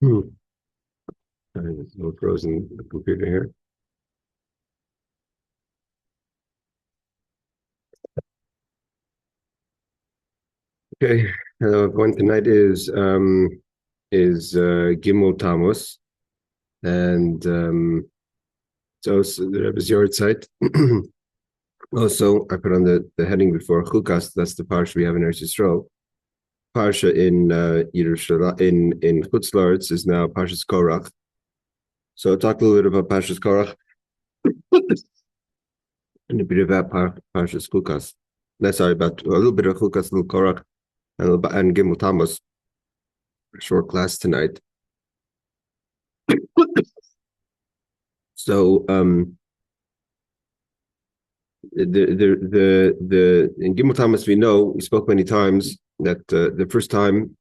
Hmm. There's a little frozen the computer here. Okay, one tonight is Gimmel Tammuz, and so the Rebbe's yard site. Also, I put on the heading before Chukas. That's the parsha we have in Eretz Yisrael. Parsha in Yerushalayim in Chutz La'aretz is now Parshas Korach. So I'll talk a little bit about Parshas Korach and a bit about Parshas Chukas. That's sorry about a little bit of Chukas, a little Korach, and Gimmel Tammuz. Short class tonight. So the in Gimmel Tammuz we know we spoke many times that the first time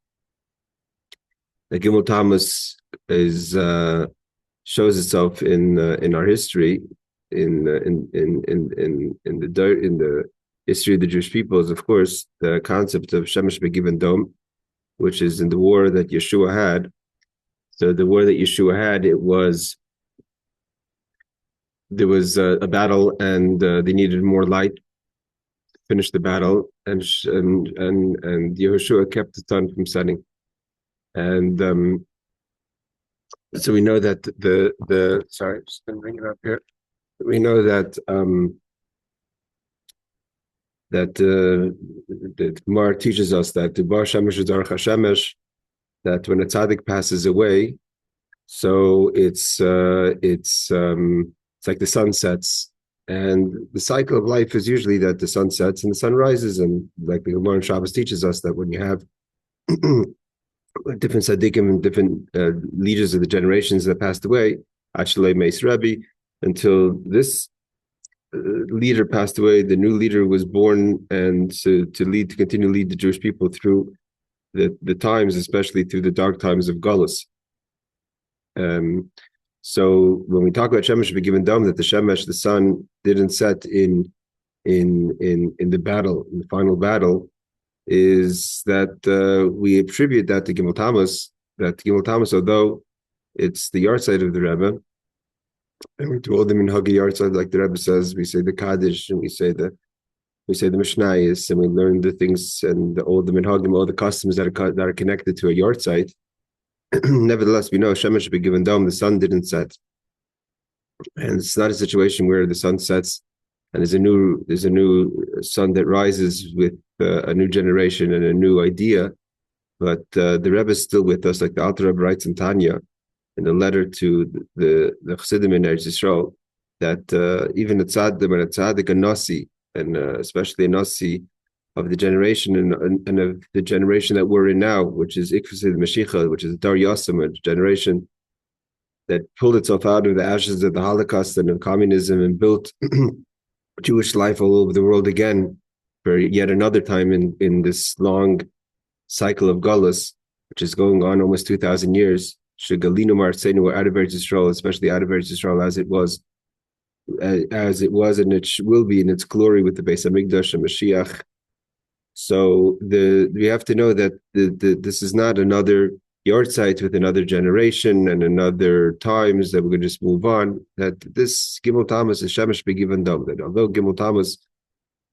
that Gimmel Tammuz is shows itself in our history in the history of the Jewish people is of course the concept of Shemesh Begiven Dom, which is in the war that Yeshua had. So the war that Yeshua had, there was a battle and they needed more light to finish the battle, and Yehoshua kept the sun from setting, and so we know that the sorry, just gonna bring it up here. We know that the Gemara teaches us that the Bar Shemesh Darach Hashemesh, that when a tzaddik passes away, so it's like the sun sets, and the cycle of life is usually that the sun sets and the sun rises, and like the Gemara in Shabbos teaches us that when you have different tzaddikim and different leaders of the generations that passed away, actually Meis Rebbe, until this leader passed away, the new leader was born, and to continue to lead the Jewish people through the times, especially through the dark times of Galus. So when we talk about Shemesh Begiven Dom, that the Shemesh, the sun, didn't set in the battle, in the final battle, is that we attribute that to Gimmel Tammuz. That Gimmel Tammuz, although it's the yard site of the Rebbe, and we do all the minhagi yard site, like the Rebbe says, we say the Kaddish and we say the Mishnayos, and we learn the things and all the minhagim, all the customs that are connected to a yard site. Nevertheless, we know Shemesh Begiven Dom, the sun didn't set, and it's not a situation where the sun sets and there's a new sun that rises with a new generation and a new idea. But the Rebbe is still with us, like the Alter Rebbe writes in Tanya, in the letter to the Chassidim in Eretz Yisrael, that even a tzaddik, a nasi, and especially a nasi of the generation and of the generation that we're in now, which is Ikfasei the Mashiach, which is Dar Yasam, a generation that pulled itself out of the ashes of the Holocaust and of communism and built Jewish life all over the world again for yet another time in this long cycle of Galus, which is going on almost 2,000 years. Shegalinu Marseinu out of Eretz Yisrael, especially out of Eretz Yisrael as it was, and it will be in its glory with the Beis Hamikdash and Mashiach. So we have to know that this is not another yard site with another generation and another times that we're going to just move on. That this Gimmel Tammuz is Shemesh Begiven Dom. That although Gimmel Tammuz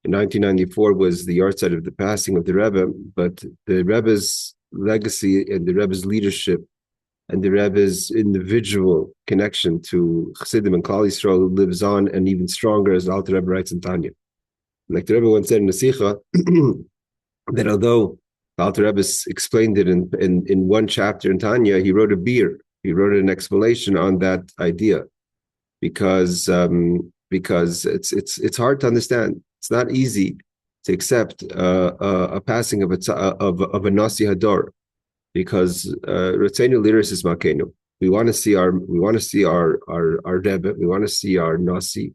in 1994 was the yard site of the passing of the Rebbe, but the Rebbe's legacy and the Rebbe's leadership and the Rebbe's individual connection to Chassidim and Klal Yisrael lives on, and even stronger, as the Alter Rebbe writes in Tanya. Like the Rebbe once said in the Sikha, that although the Alter Rebbe explained it in one chapter in Tanya, he wrote he wrote an explanation on that idea, because it's hard to understand. It's not easy to accept a passing of a Nasi Hador, because Ratzenu Liris is Makenu. We want to see our Rebbe, we want to see our Nasi.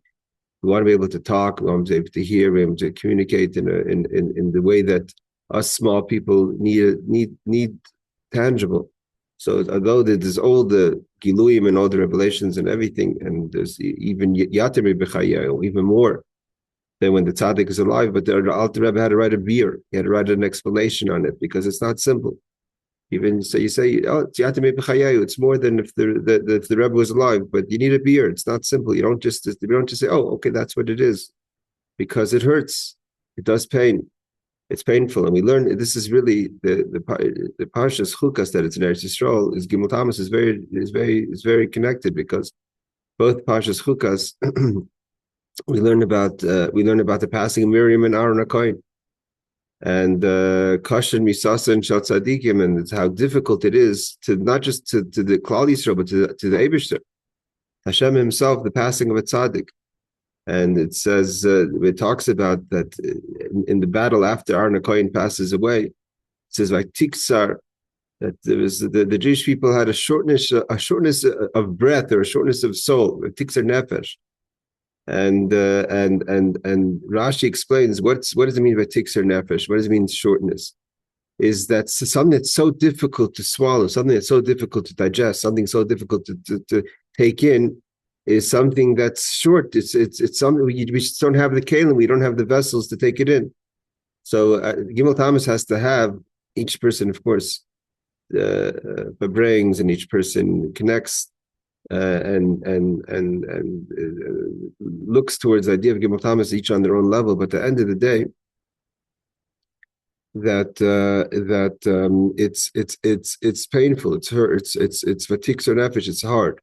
We want to be able to talk. We want to be able to hear. We want to communicate in the way that us small people need tangible. So although there's all the Giluyim and all the revelations and everything, and there's even Yatim B'Chayah, even more than when the tzaddik is alive, but the Alter Rebbe had to write a beer. He had to write an explanation on it because it's not simple. Even so, you say, oh, it's more than if if the Rebbe was alive, but you need a beer. It's not simple. You don't just say, oh, okay, that's what it is, because it hurts. It does pain. It's painful, and we learn this is really the Parshas Chukas that it's in Eretz Yisrael is Gimmel Tammuz is very connected, because both Parshas Chukas we learn about the passing of Miriam and Aaron HaKohen, and Kashan Misasa and Shal Tzadikim, and it's how difficult it is to not just to the Klal Yisrael, but to the Eibishter, Hashem Himself, the passing of a tzaddik. And it says, it talks about that in the battle after Aaron HaKohen passes away, it says like Tiksar, that there was the Jewish people had a shortness of breath, or a shortness of soul, Tiksar Nefesh. And Rashi explains what does it mean by Tiksar Nefesh? What does it mean shortness? Is that something that's so difficult to swallow, something that's so difficult to digest, something so difficult to take in, is something that's short. It's something we just don't have the kalim, we don't have the vessels to take it in. So Gimmel Tammuz has to have, each person, of course, brings, and each person connects and looks towards the idea of Gimmel Tammuz, each on their own level. But at the end of the day, it's painful, it's hurt, it's fatigue or nefesh, it's hard.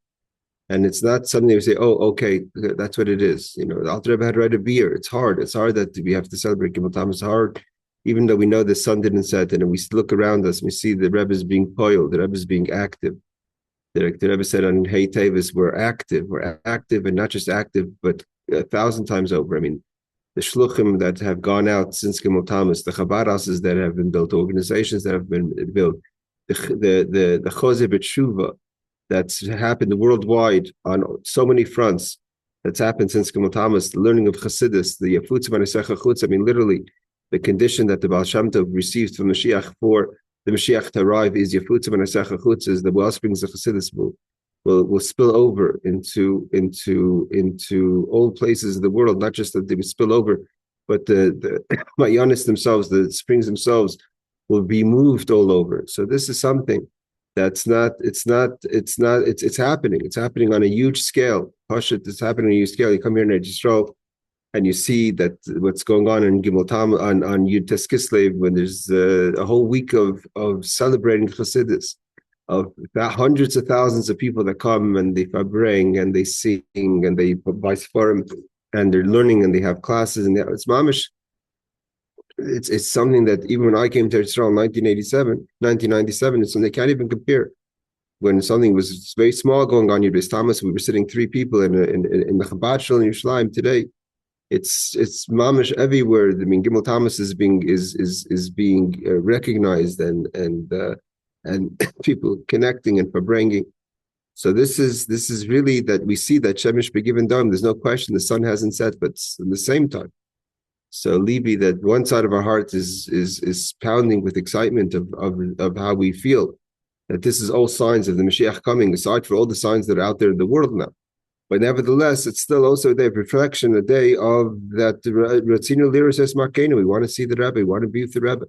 And it's not something you say, oh, okay, that's what it is. You know, the Alter Rebbe had to write a beer. It's hard. It's hard that we have to celebrate Gimmel Tammuz. It's hard, even though we know the sun didn't set, and we look around us, we see the Rebbe is being poiled, the Rebbe is being active. The Rebbe said on Hey Tevis, we're active, and not just active, but 1,000 times over. I mean, the shluchim that have gone out since Gimmel Tammuz, the Chabad houses that have been built, organizations that have been built, the Chozeh B'Tshuva that's happened worldwide on so many fronts, that's happened since Gimmel Tammuz, the learning of Chassidus, the Yafutz B'Nesecha Chutz. I mean, literally, the condition that the Baal Shem Tov receives from Mashiach for the Mashiach to arrive is Yafutz B'Nesecha Chutz, is the well springs of Chassidus will spill over into all places of the world. Not just that they will spill over, but the Mayanis themselves, the springs themselves, will be moved all over. So this is something it's happening. It's happening on a huge scale. Parsha, it's happening on a huge scale. You come here in Eretz Yisrael, and you see that what's going on in Gimmel Tammuz, on Yud Tes Kislev, when there's a whole week of celebrating Chassidus, of hundreds of thousands of people that come and they farbrengen and they sing and they buy Sfarim and they're learning and they have classes, and it's mamish. It's something that even when I came to Israel in 1997, it's something they can't even compare. When something was very small going on, Yud Tammuz, we were sitting 3 people in the Chabad Shul in Yerushalayim. Today, it's mamish everywhere. I mean, Gimmel Tammuz is being recognized and people connecting and farbrengen. So this is really that we see that Shemesh Begiven Dom. There's no question the sun hasn't set, but at the same time. So Libby, that one side of our heart is pounding with excitement of how we feel that this is all signs of the Mashiach coming, aside for all the signs that are out there in the world now. But nevertheless, it's still also a day of reflection, a day of that Ratzinu Lira says Markenu. We want to see the Rebbe, we want to be with the Rebbe.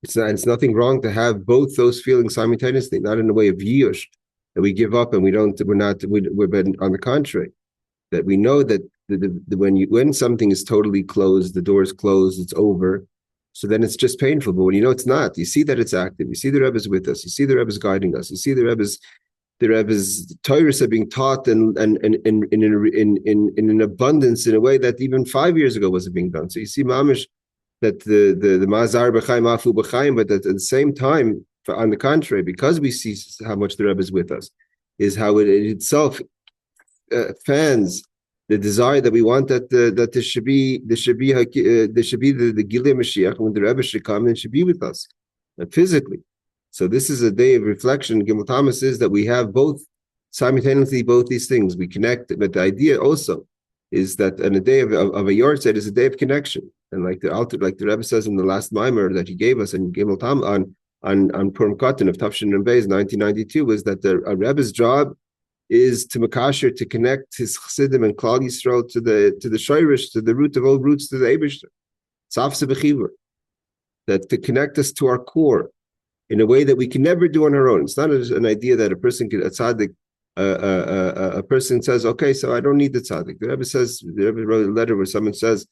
It's nothing wrong to have both those feelings simultaneously, not in a way of yish, that we give up and we're on the contrary, that we know that when something is totally closed, the door is closed, it's over. So then it's just painful. But when you know it's not, you see that it's active. You see the Rebbe's with us. You see the Rebbe's guiding us. You see the Rebbe's Torahs are being taught in an abundance, in a way that even 5 years ago wasn't being done. So you see, mamish, that the Mazar b'chaim afu b'chaim, but at the same time, on the contrary, because we see how much the Rebbe is with us, is how it itself fans the desire that we want that there should be the Gilei Mashiach, when the Rebbe should come and should be with us physically. So this is a day of reflection. Gimmel Tammuz is that we have both simultaneously, both these things. We connect, but the idea also is that on a day of a Yortzeit is a day of connection. And like the Rebbe says in the last mimer that he gave us in Gimmel Tammuz on Purim Katan of Tafshin and Beis 1992, was that a Rebbe's job is to makasher, to connect his Chassidim and Klal Yisrael to the Shoirish, to the root of all roots, to the Eibishter. Tzafse b'chibur, that to connect us to our core, in a way that we can never do on our own. It's not an idea that a person could, a tzaddik, a person says, okay, so I don't need the tzaddik. The Rebbe wrote a letter where someone says,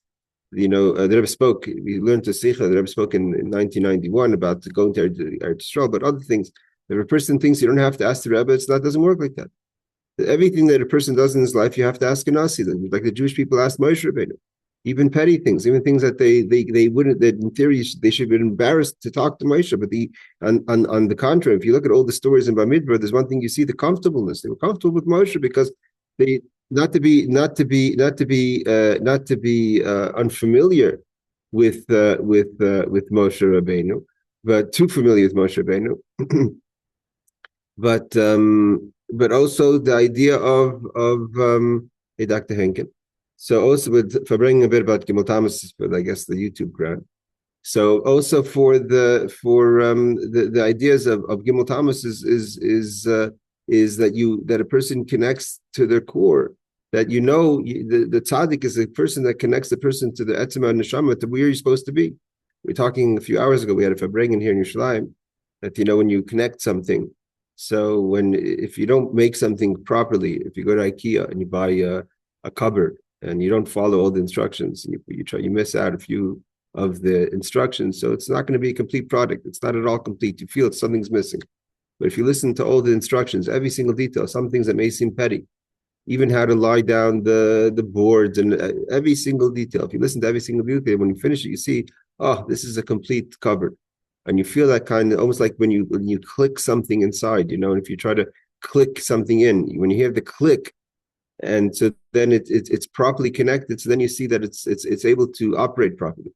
the Rebbe spoke, we learned to Sikha, the Rebbe spoke in 1991 about going to Eretz Yisrael, but other things. If a person thinks you don't have to ask the Rebbe, it doesn't work like that. Everything that a person does in his life, you have to ask a Nasi. Like the Jewish people asked Moshe Rabbeinu. Even petty things, even things that they wouldn't, that in theory they should be embarrassed to talk to Moshe. But on the contrary, if you look at all the stories in Bamidbar, there's one thing you see: the comfortableness. They were comfortable with Moshe because they not to be unfamiliar with Moshe Rabbeinu, but too familiar with Moshe Rabbeinu. but also the idea of Dr. Henkin. So also with Farbrengen a bit about Gimmel Tammuz, but I guess the YouTube crowd. So also for the ideas of Gimmel Tammuz is that a person connects to their core. That the tzaddik is a person that connects the person to the etzema and neshama, to where you're supposed to be. We were talking a few hours ago. We had a Farbrengen here in Yerushalayim that when you connect something. So if you don't make something properly, if you go to IKEA and you buy a cupboard and you don't follow all the instructions, and you miss out a few of the instructions, so it's not going to be a complete product. It's not at all complete. You feel something's missing. But if you listen to all the instructions, every single detail, some things that may seem petty, even how to lie down the boards and every single detail. If you listen to every single detail, when you finish it, you see, oh, this is a complete cupboard. And you feel that kind of almost like when you click something inside, and if you try to click something in, when you hear the click, and so then it's properly connected, so then you see that it's able to operate properly.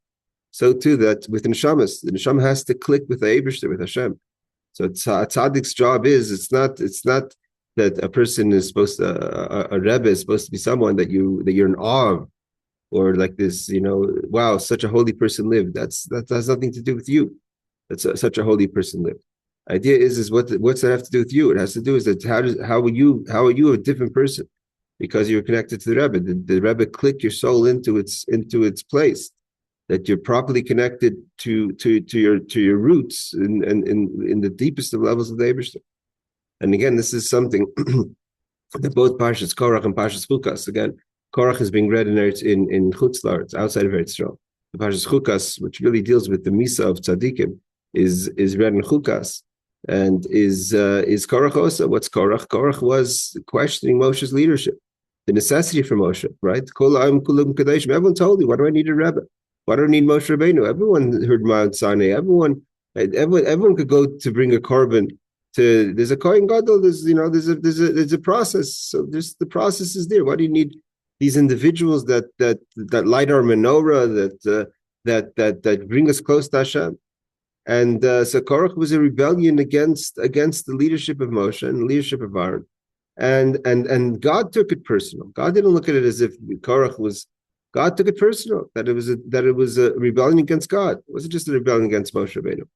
So too that with the neshama has to click with the Eibishter, with Hashem. So a tzaddik's job is it's not that a person is supposed to a Rebbe is supposed to be someone that you're in awe of, or like this, wow, such a holy person lived. That has nothing to do with you. That's such a holy person lived. Idea is what's that have to do with you? It has to do is that how are you a different person because you're connected to the Rebbe. The Rebbe clicked your soul into its place, that you're properly connected to your roots in the deepest of levels of the Eibishter. And again, this is something that both Parshas Korach and Parshas Chukas. Again, Korach is being read in Chutz La'aretz, outside of Eretz Yisrael. The Parshas Chukas, which really deals with the Misa of Tzadikim, is read in Chukas, and is Korach also. What's Korach? Korach was questioning Moshe's leadership, the necessity for Moshe, right? Everyone told you, why do I need a Rebbe? Why do I need Moshe Rabbeinu? Everyone heard Mount Sinai. Everyone could go to bring a korban. There's a Kohen Gadol. There's a process. So the process is there. Why do you need these individuals that light our menorah, that bring us close to Hashem? And so Korach was a rebellion against the leadership of Moshe and the leadership of Aaron, and God took it personal. God didn't look at it as if Korach was. God took it personal, that it was a rebellion against God. It wasn't just a rebellion against Moshe Rabbeinu,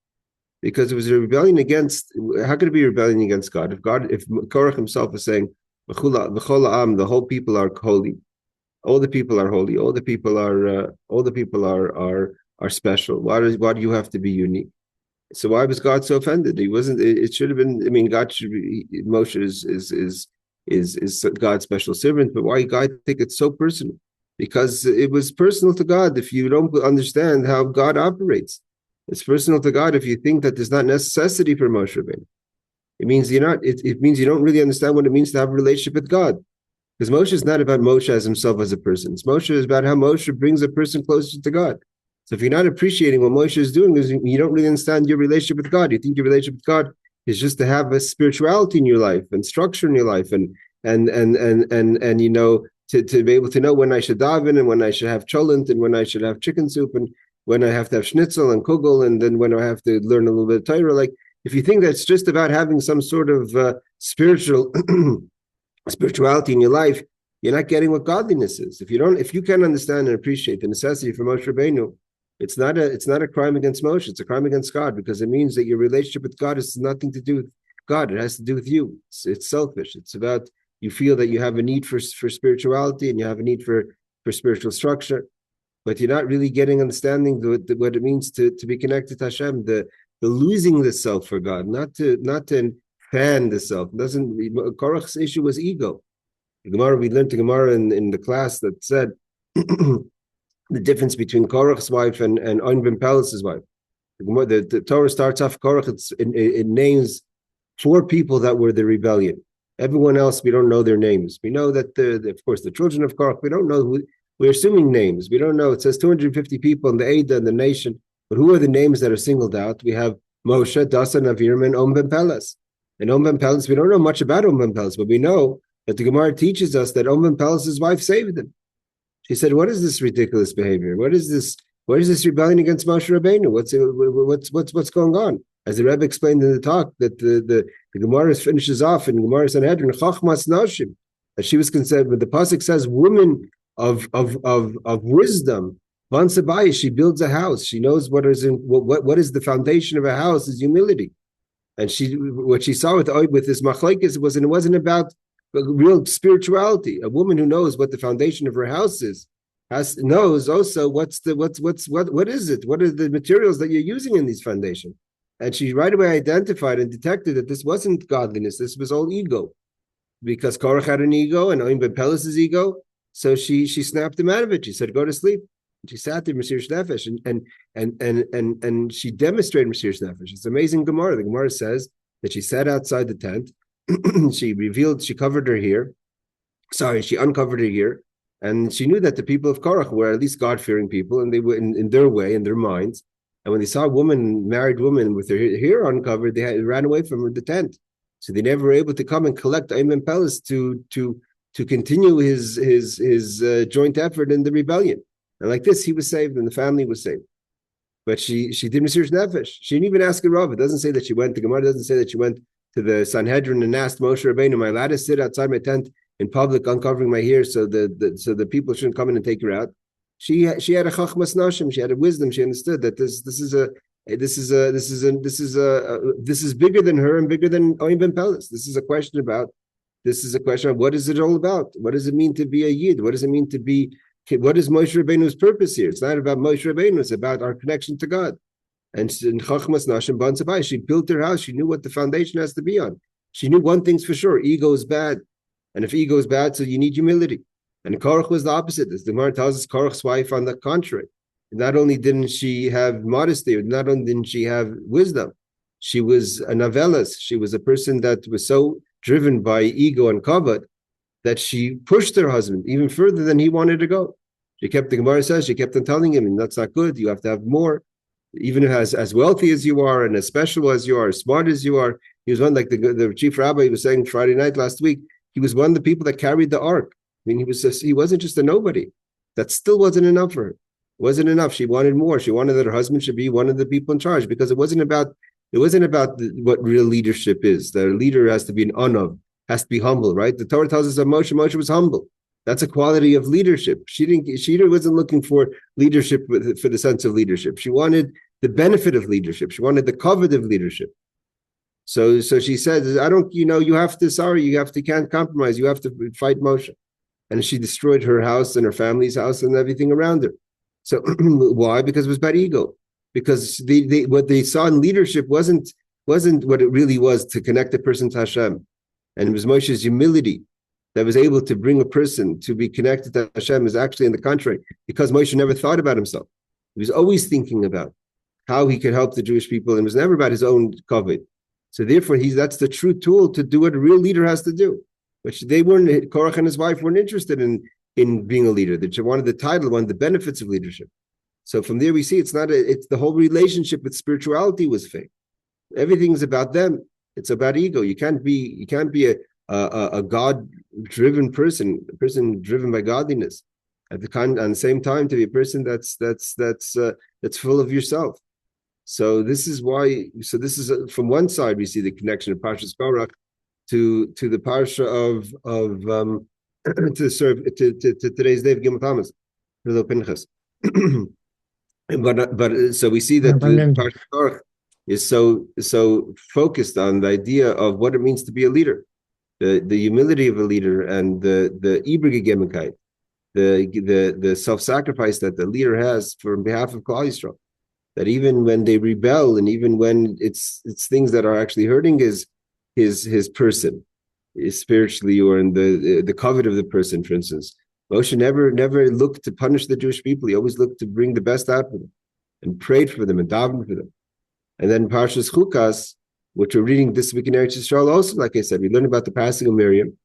because it was a rebellion against. How could it be a rebellion against God if Korach himself is saying, the whole people are holy, all the people are holy, all the people are special. Why do you have to be unique? So why was God so offended? He wasn't. It should have been. I mean, God should be. Moshe is God's special servant, but why God take it so personal? Because it was personal to God. If you don't understand how God operates, it's personal to God. If you think that there's not necessity for Moshe Rabbeinu, it means you're not. It means you don't really understand what it means to have a relationship with God. Because Moshe is not about Moshe as himself as a person. Moshe is about how Moshe brings a person closer to God. So if you're not appreciating what Moshe is doing, you don't really understand your relationship with God. You think your relationship with God is just to have a spirituality in your life and structure in your life, and to be able to know when I should daven and when I should have cholent and when I should have chicken soup and when I have to have schnitzel and kugel and then when I have to learn a little bit of Torah. Like if you think that's just about having some sort of spirituality in your life, you're not getting what godliness is. If you can't understand and appreciate the necessity for Moshe Rabbeinu, it's not a crime against Moshe. It's a crime against God, because it means that your relationship with God has nothing to do with God. It has to do with you. It's selfish. It's about you feel that you have a need for spirituality and you have a need for spiritual structure, but you're not really getting understanding what it means to be connected to Hashem. The the losing the self for God, not to fan the self. Korach's issue was ego. The Gemara, we learned the Gemara in the class that said the difference between Korach's wife and On ben Peles's wife. The Torah starts off Korach. It names 4 people that were the rebellion. Everyone else, we don't know their names. We know that, of course, the children of Korach, we don't know who, we're assuming names. We don't know. It says 250 people in the Eidah and the nation, but who are the names that are singled out? We have Moshe, Dasan, Aviram, and Om ben Peles. And Om ben Peles, we don't know much about Om ben Peles, but we know that the Gemara teaches us that Om ben Peles' wife saved him. She said, "What is this ridiculous behavior? What is this rebellion against Moshe Rabbeinu? What's going on?" As the Rebbe explained in the talk, that the Gemara finishes off in Gemara Sanhedrin, Chachmas Nashim, that she was concerned. But the pasuk says, "Woman of wisdom, Vansabai, she builds a house. She knows what is the foundation of a house is humility." And what she saw with this machlekes it wasn't about real spirituality. A woman who knows what the foundation of her house is knows also what is it? What are the materials that you're using in these foundations? And she right away identified and detected that this wasn't godliness. This was all ego, because Korach had an ego and Oim ben Peles' ego. So she snapped him out of it. She said, "Go to sleep." And she sat there, Mesiras Nefesh, and she demonstrated Mesiras Nefesh. It's amazing Gemara. The Gemara says that she sat outside the tent. She covered her hair. She uncovered her hair, and she knew that the people of Korach were at least God-fearing people, and they were in their way, in their minds. And when they saw a married woman with her hair uncovered, they ran away from the tent. So they never were able to come and collect Oim ben Peles to continue his joint effort in the rebellion. And like this, he was saved and the family was saved. But she did Mesiras Nefesh. She didn't even ask a Rav. It doesn't say that she went. The Gemara doesn't say that she went to the Sanhedrin and asked Moshe Rabbeinu, "Am I allowed to sit outside my tent in public, uncovering my hair, so the people shouldn't come in and take her out?" She had a chachmas nashim. She had a wisdom. She understood that this is bigger than her and bigger than Oim ben Peles. This is a question of what is it all about? What does it mean to be a yid? What does it mean to be? What is Moshe Rabbeinu's purpose here? It's not about Moshe Rabbeinu. It's about our connection to God. And in Chachmas Nashim Ban Sabai, she built her house. She knew what the foundation has to be on. She knew one thing's for sure: ego is bad, and if ego is bad, so you need humility. And Korach was the opposite. As the Gemara tells us, Korach's wife, on the contrary, not only didn't she have modesty, not only didn't she have wisdom, she was a novellas. She was a person that was so driven by ego and kavod that she pushed her husband even further than he wanted to go. The Gemara says, she kept on telling him, "That's not good. You have to have more. Even as wealthy as you are, and as special as you are, as smart as you are." He was one, like the chief rabbi was saying Friday night last week. He was one of the people that carried the ark. I mean, he wasn't just a nobody. That still wasn't enough for her. It wasn't enough. She wanted more. She wanted that her husband should be one of the people in charge, because it wasn't about what real leadership is. The leader has to be an anav, has to be humble, right? The Torah tells us that Moshe was humble. That's a quality of leadership. She wasn't looking for leadership for the sense of leadership. She wanted the benefit of leadership. She wanted the covet of leadership. So she said, you can't compromise. You have to fight Moshe. And she destroyed her house and her family's house and everything around her. So why? Because it was about ego. Because what they saw in leadership wasn't what it really was, to connect a person to Hashem. And it was Moshe's humility that was able to bring a person to be connected to Hashem. Is actually in the contrary, because Moshe never thought about himself. He was always thinking about how he could help the Jewish people, and it was never about his own kavod. So therefore, that's the true tool to do what a real leader has to do. Which they weren't. Korach and his wife weren't interested in being a leader. They wanted the title, wanted the benefits of leadership. So from there we see it's the whole relationship with spirituality was fake. Everything's about them. It's about ego. You can't be a God-driven person, a person driven by godliness. On the same time, to be a person that's full of yourself. So this is why. So this is from one side we see the connection of Parshas Korach to the Parsha to today's day of Gimmel Tammuz, little Pinchas. but so we see that the Parshas Korach is so focused on the idea of what it means to be a leader, the humility of a leader, and the the self-sacrifice that the leader has for behalf of Klal Yisrael. that even when they rebel, and even when it's things that are actually hurting his person, spiritually, or in the covet of the person, for instance, Moshe never looked to punish the Jewish people. He always looked to bring the best out of them, and prayed for them and davened for them. And then Parshas Chukas, which we're reading this week in Eretz Yisrael, also, like I said, we learn about the passing of Miriam,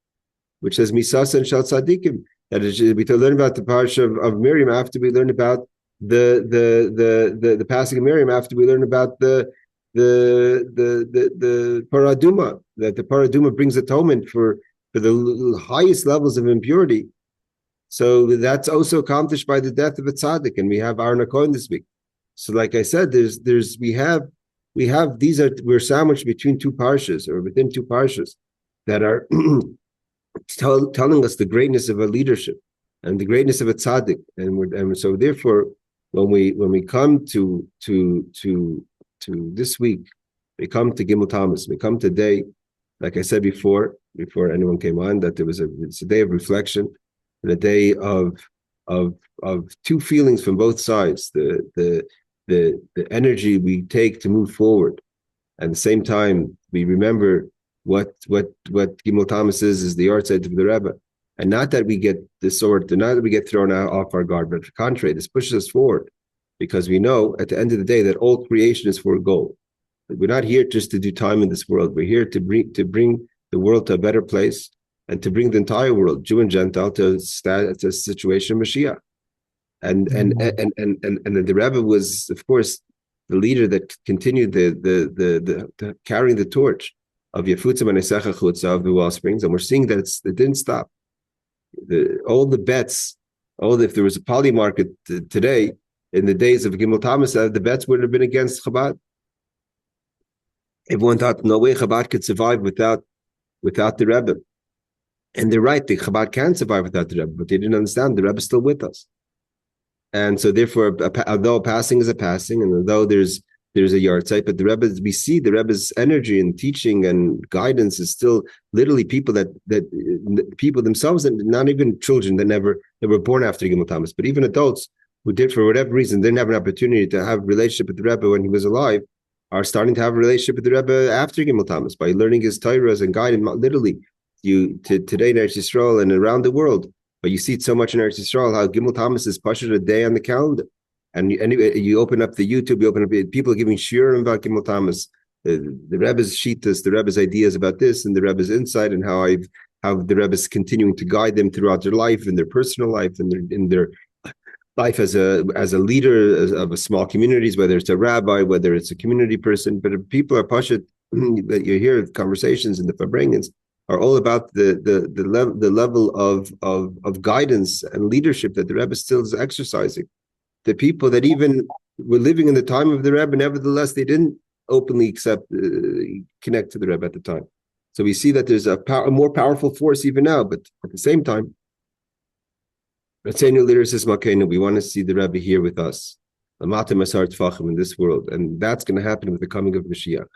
which says Misasa and Shal Tzadikim. That is, we learn about the Parsha of Miriam after we learn about the passing of Miriam, after we learn about the Paraduma, that the Paraduma brings atonement for the highest levels of impurity. So that's also accomplished by the death of a tzaddik, and we have Aaron HaKohen this week. So, like I said, we're sandwiched between two parshas, or within two parshas, that are telling us the greatness of a leadership and the greatness of a tzaddik, and so therefore, when we come to this week, we come to Gimmel Tammuz, we come to day, like I said before anyone came on, that it's a day of reflection, and a day of two feelings from both sides, the energy we take to move forward, and at the same time we remember what Gimmel Tammuz is the yahrzeit of the Rebbe, and not that we get the sword, not that we get thrown out off our guard, but the contrary, this pushes us forward, because we know at the end of the day that all creation is for a goal. We're not here just to do time in this world. We're here to bring the world to a better place, and to bring the entire world, Jew and Gentile, to a situation of Mashiach. And the Rebbe was, of course, the leader that continued the carrying the torch of Yefutzim and Esecha Chutza, of the wellsprings, and we're seeing that it didn't stop. If there was a poly market today, in the days of Gimmel Tammuz, the bets would have been against Chabad. Everyone thought no way Chabad could survive without the Rebbe. And they're right, the Chabad can survive without the Rebbe, but they didn't understand the Rebbe is still with us. And so therefore, although a passing is a passing, and although there's a yahrzeit, but the Rebbe, we see the Rebbe's energy and teaching and guidance is still literally people that people themselves, and not even children that were born after Gimmel Tammuz, but even adults who did, for whatever reason, didn't have an opportunity to have a relationship with the Rebbe when he was alive, are starting to have a relationship with the Rebbe after Gimmel Tammuz by learning his Torahs and guiding literally today in Eretz Yisrael and around the world. But you see it so much in Eretz Yisrael, how Gimmel Tammuz is Parsha a day on the calendar. And you open up the YouTube, you open up, people are giving shiurim about Gimmel Tammuz, the Rebbe's shittas, the Rebbe's ideas about this, and the Rebbe's insight, and how the Rebbe's continuing to guide them throughout their life, in their personal life, and in their life as a leader of a small communities, whether it's a rabbi, whether it's a community person. But if people are Pasha, that you hear conversations in the Farbrengens, are all about the level of guidance and leadership that the Rebbe still is exercising. The people that even were living in the time of the Rebbe, nevertheless, they didn't openly connect to the Rebbe at the time. So we see that there's a more powerful force even now, but at the same time, we want to see the Rebbe here with us, in this world, and that's going to happen with the coming of Mashiach.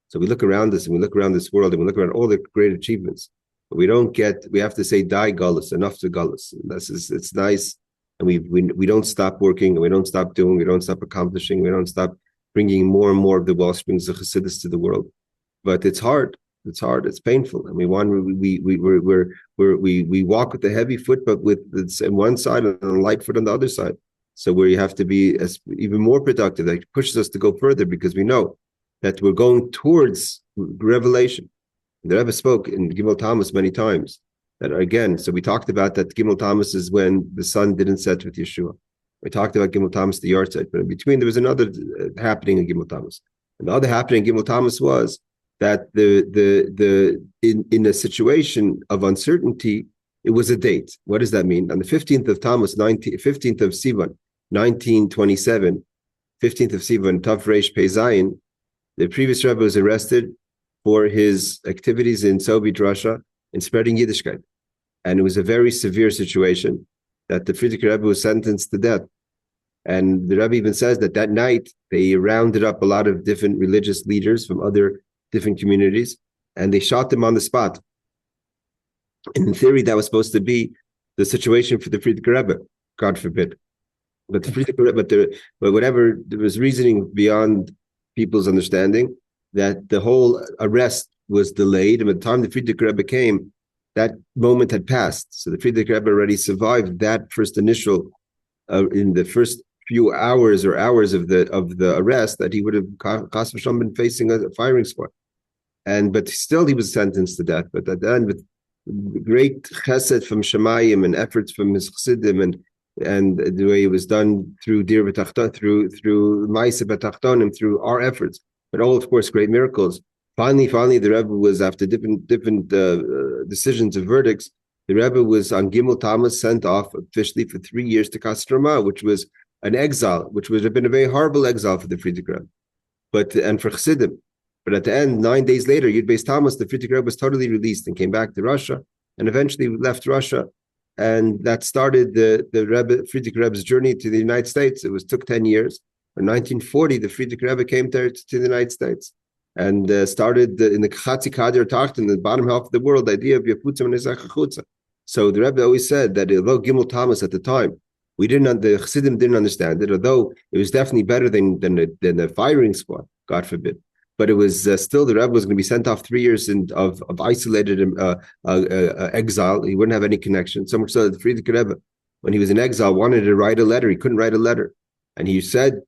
So we look around us, and we look around this world, and we look around all the great achievements. But we have to say, die Gullus, enough to Gullus. It's nice, and we don't stop working, and we don't stop doing, we don't stop accomplishing, we don't stop bringing more and more of the wellsprings of Chassidus to the world. But it's hard. It's hard. It's painful, and we walk with a heavy foot, but with one side and a light foot on the other side. So where you have to be even more productive, that pushes us to go further, because we know that we're going towards revelation. The Rebbe spoke in Gimmel Tammuz many times. That again, so we talked about that Gimmel Tammuz is when the sun didn't set with Yeshua. We talked about Gimmel Tammuz, the yahrzeit, but in between there was another happening in Gimmel Tammuz. And the other happening in Gimmel Tammuz was that in a situation of uncertainty, it was a date. What does that mean? On the 15th of Tammuz, 15th of Sivan, 1927, 15th of Sivan, Tav Reish Pei Zayin, the previous Rebbe was arrested for his activities in Soviet Russia and spreading Yiddishkeit. And it was a very severe situation that the Frierdiker Rebbe was sentenced to death. And the Rebbe even says that night they rounded up a lot of different religious leaders from other different communities, and they shot them on the spot. And in theory, that was supposed to be the situation for the Frierdiker Rebbe, God forbid. But but whatever, there was reasoning beyond people's understanding that the whole arrest was delayed, and by the time the Frierdiker Rebbe came, that moment had passed. So the Frierdiker Rebbe already survived that first initial, in the first few hours of the arrest, that he would have chas v'shalom been facing a firing squad, but still he was sentenced to death. But at the end, with great chesed from Shemayim and efforts from his chassidim, and the way it was done through Dir B'Tachton, through Ma'aseh B'Tachtonim, through our efforts, but all, of course, great miracles. Finally, the Rebbe was, after different decisions and verdicts, the Rebbe was on Gimmel Tammuz, sent off officially for 3 years to Kostroma, which was an exile, which would have been a very horrible exile for the Frierdiker Rebbe, and for Chassidim. But at the end, 9 days later, Yud Beis Tammuz, the Frierdiker Rebbe was totally released and came back to Russia, and eventually left Russia. And that started the Rebbe, Frierdiker Rebbe's journey to the United States. It took 10 years. In 1940, the Frierdiker Rebbe came there to the United States and started in the Chatzi Kadir Tacht, in the bottom half of the world, the idea of Yafutzim and Ezachachutza. So the Rebbe always said that although Gimmel Tammuz at the time, the Chassidim didn't understand it, although it was definitely better than the firing squad, God forbid. But it was still, the Rebbe was going to be sent off 3 years of isolated exile. He wouldn't have any connection. So much so that the Frierdiker Rebbe, when he was in exile, wanted to write a letter. He couldn't write a letter. And he had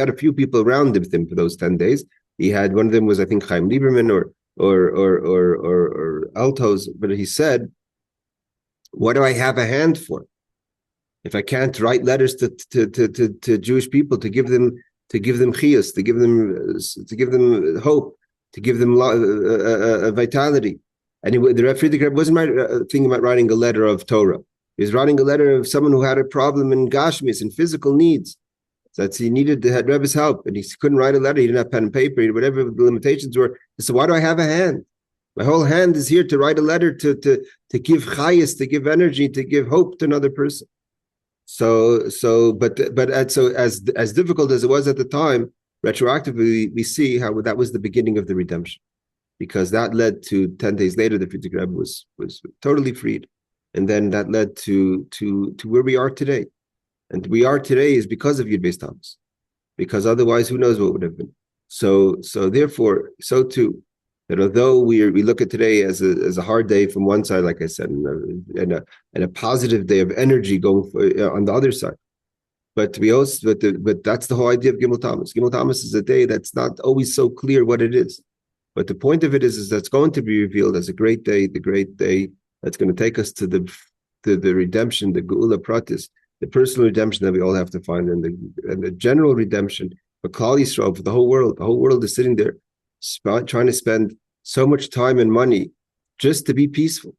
a few people around with him for those 10 days. He had, one of them was, I think, Chaim Lieberman or Altos. But he said, what do I have a hand for if I can't write letters to Jewish people to give them chiyus, to give them hope, to give them vitality? And the Frierdiker Rebbe wasn't thinking about writing a letter of Torah. He was writing a letter of someone who had a problem in Gashmis and physical needs. So that he had Rebbe's help, and he couldn't write a letter. He didn't have pen and paper, whatever the limitations were. So why do I have a hand? My whole hand is here to write a letter, to give chayas, to give energy, to give hope to another person. So as difficult as it was at the time, retroactively we see how that was the beginning of the redemption, because that led to 10 days later the Frierdiker Rebbe was totally freed, and then that led to where we are today, and we are today is because of Yud Beis Tammuz, because otherwise who knows what would have been. So therefore, so too, that although we look at today as a hard day from one side, like I said, and a positive day of energy going on the other side, but that's the whole idea of Gimmel Tammuz. Gimmel Tammuz is a day that's not always so clear what it is, but the point of it is that's going to be revealed as a great day, the great day that's going to take us to the redemption, the Geula Pratis, the personal redemption that we all have to find, and the general redemption for Klal Yisrael, for the whole world. The whole world is sitting there trying to spend so much time and money just to be peaceful,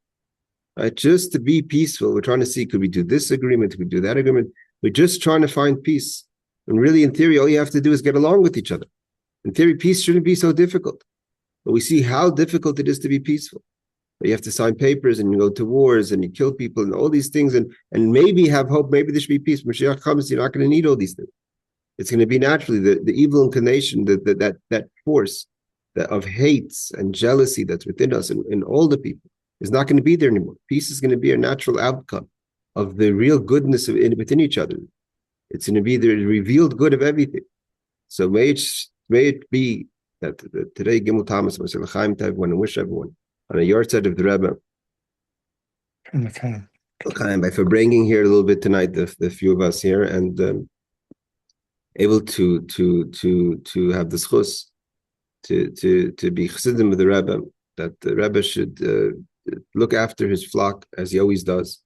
right? Just to be peaceful. We're trying to see, could we do this agreement? Could we do that agreement? We're just trying to find peace. And really, in theory, all you have to do is get along with each other. In theory, peace shouldn't be so difficult. But we see how difficult it is to be peaceful. You have to sign papers, and you go to wars, and you kill people, and all these things, and maybe have hope. Maybe there should be peace. When Mashiach comes, you're not going to need all these things. It's going to be naturally the evil inclination, that force of hates and jealousy that's within us and all the people is not going to be there anymore. Peace is going to be a natural outcome of the real goodness within each other. It's going to be the revealed good of everything. So may it be that today, Gimmel Tammuz, L'chaim to everyone, and wish everyone on a yahrzeit of the Rebbe. L'chaim, by Farbrengen here a little bit tonight, the few of us here, and able to have the schus to be chassidim with the Rebbe, that the Rebbe should look after his flock as he always does,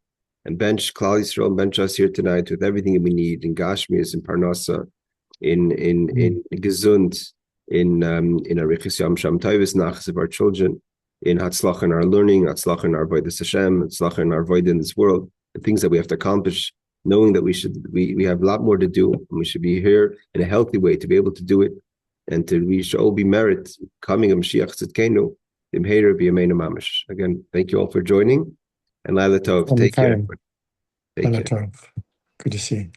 and bench Klal Yisrael, bench us here tonight with everything that we need in Gashmias, in Parnasa, in Gesund, in Arichas Yom Sham Taivis Nachas of our children, in Hatzlach in our learning, Hatzlach in our Avodas Hashem, Hatzlach in our avoid in this world, the things that we have to accomplish, knowing that we have a lot more to do, and we should be here in a healthy way to be able to do it, and we should all be merit coming of Mashiach Tzidkenu, Imheir B'Yameinu Mamash. Again, thank you all for joining, and Laila Tov. Take care. Laila Tov. Good to see you.